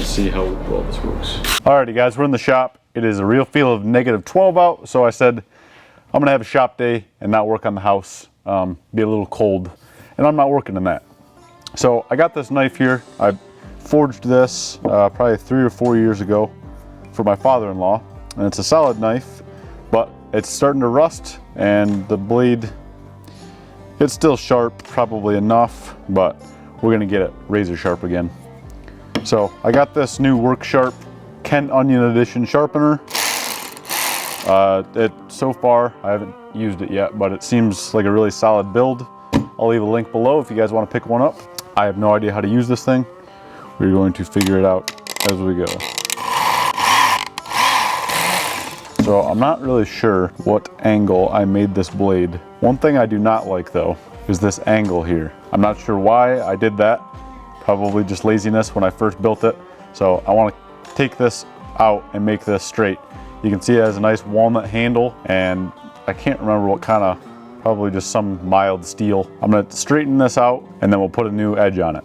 See how well this works. Alrighty guys, we're in the shop. It is a real feel of -12 out, so I said I'm gonna have a shop day and not work on the house. Be a little cold, and I'm not working in that. So I got this knife here. I forged this probably 3 or 4 years ago for my father-in-law, and it's a solid knife, but it's starting to rust, and the blade, it's still sharp, probably enough, but we're gonna get it razor sharp again. So I got this new Work Sharp Kent Onion Edition sharpener. So far, I haven't used it yet, but it seems like a really solid build. I'll leave a link below if you guys want to pick one up. I have no idea how to use this thing. We're going to figure it out as we go. So I'm not really sure what angle I made this blade. One thing I do not like though is this angle here. I'm not sure why I did that. Probably just laziness when I first built it. So I want to take this out and make this straight. You can see it has a nice walnut handle, and I can't remember what kind of, probably just some mild steel. I'm going to straighten this out and then we'll put a new edge on it.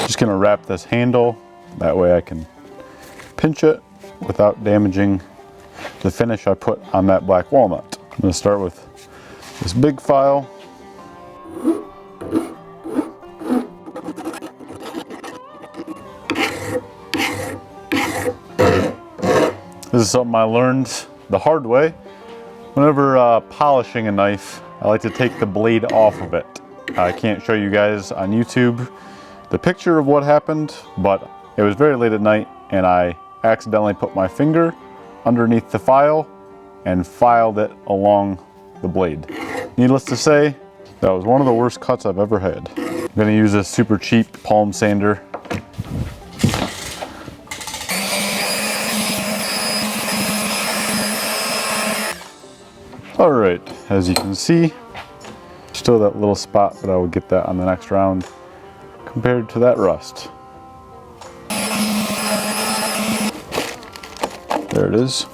Just going to wrap this handle, that way I can pinch it without damaging the finish I put on that black walnut. I'm going to start with this big file. This is something I learned the hard way. Whenever polishing a knife, I like to take the blade off of it. I can't show you guys on YouTube the picture of what happened, but it was very late at night and I accidentally put my finger underneath the file and filed it along the blade. Needless to say, that was one of the worst cuts I've ever had. I'm gonna use this super cheap palm sander. All right, as you can see, still that little spot, but I will get that on the next round compared to that rust. There it is.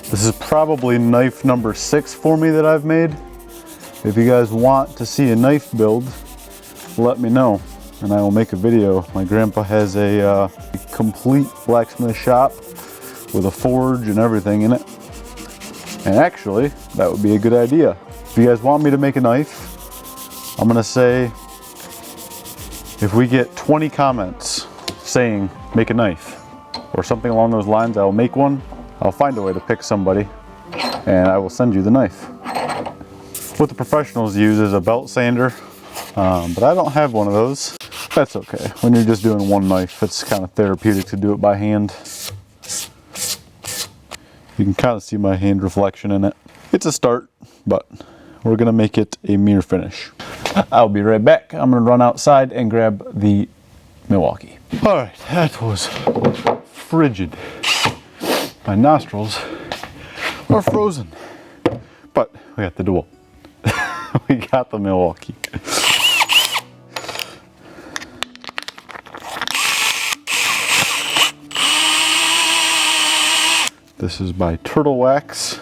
This is probably knife number 6 for me that I've made. If you guys want to see a knife build, let me know and I will make a video. My grandpa has a complete blacksmith shop with a forge and everything in it. And actually, that would be a good idea. If you guys want me to make a knife, I'm gonna say if we get 20 comments saying make a knife or something along those lines, I will make one. I'll find a way to pick somebody and I will send you the knife. What the professionals use is a belt sander, but I don't have one of those. That's okay. When you're just doing one knife, it's kind of therapeutic to do it by hand. You can kind of see my hand reflection in it. It's a start, but we're gonna make it a mirror finish. I'll be right back. I'm gonna run outside and grab the Milwaukee. All right, that was frigid. My nostrils are frozen, but we got the dual. We got the Milwaukee. This is by Turtle Wax.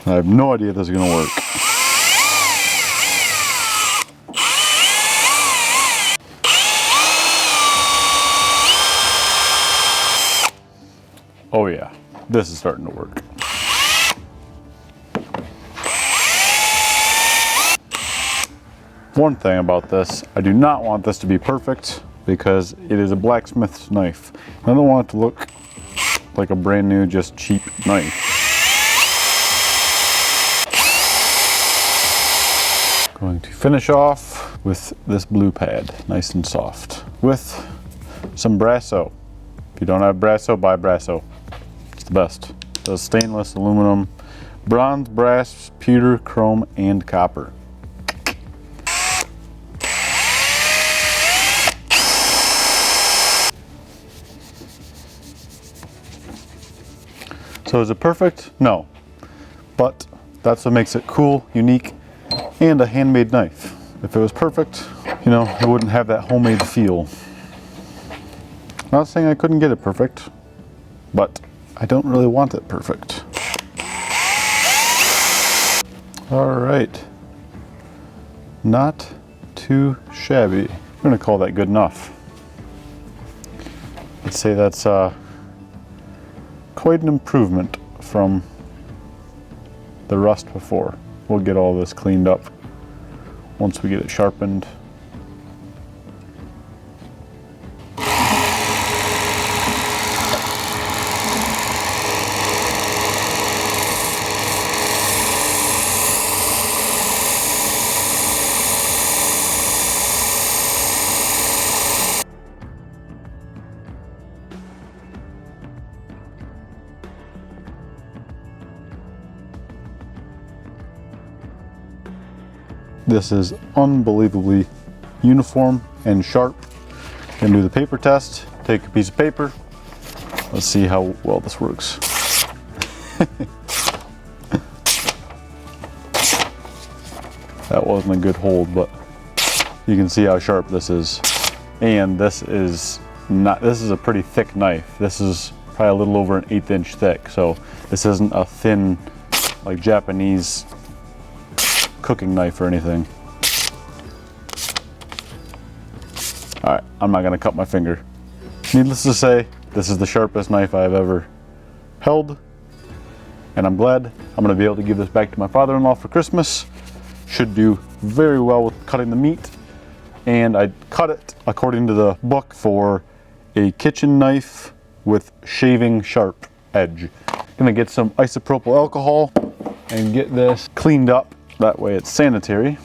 I have no idea if this is gonna work. Oh yeah, this is starting to work. One thing about this, I do not want this to be perfect because it is a blacksmith's knife. I don't want it to look like a brand new, just cheap knife. Going to finish off with this blue pad, nice and soft, with some Brasso. If you don't have Brasso, buy Brasso. It's the best. It does stainless, aluminum, bronze, brass, pewter, chrome, and copper. So is it perfect? No. But that's what makes it cool, unique, and a handmade knife. If it was perfect, you know, it wouldn't have that homemade feel. Not saying I couldn't get it perfect, but I don't really want it perfect. All right. Not too shabby. I'm gonna call that good enough. I'd say that's quite an improvement from the rust before. We'll get all this cleaned up once we get it sharpened. This is unbelievably uniform and sharp. Gonna do the paper test. Take a piece of paper. Let's see how well this works. That wasn't a good hold, but you can see how sharp this is. And this is a pretty thick knife. This is probably a little over an 1/8 inch thick. So this isn't a thin, like Japanese cooking knife or anything. All right, I'm not gonna cut my finger. Needless to say, this is the sharpest knife I've ever held, and I'm glad I'm gonna be able to give this back to my father-in-law for Christmas. Should do very well with cutting the meat, and I cut it according to the book for a kitchen knife with shaving sharp edge. Gonna get some isopropyl alcohol and get this cleaned up. That way it's sanitary.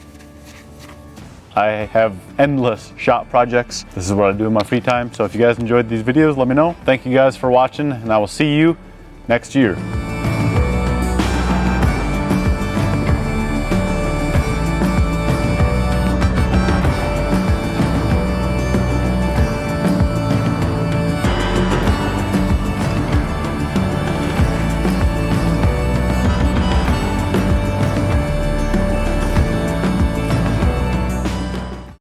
I have endless shop projects. This is what I do in my free time. So if you guys enjoyed these videos, let me know. Thank you guys for watching, and I will see you next year.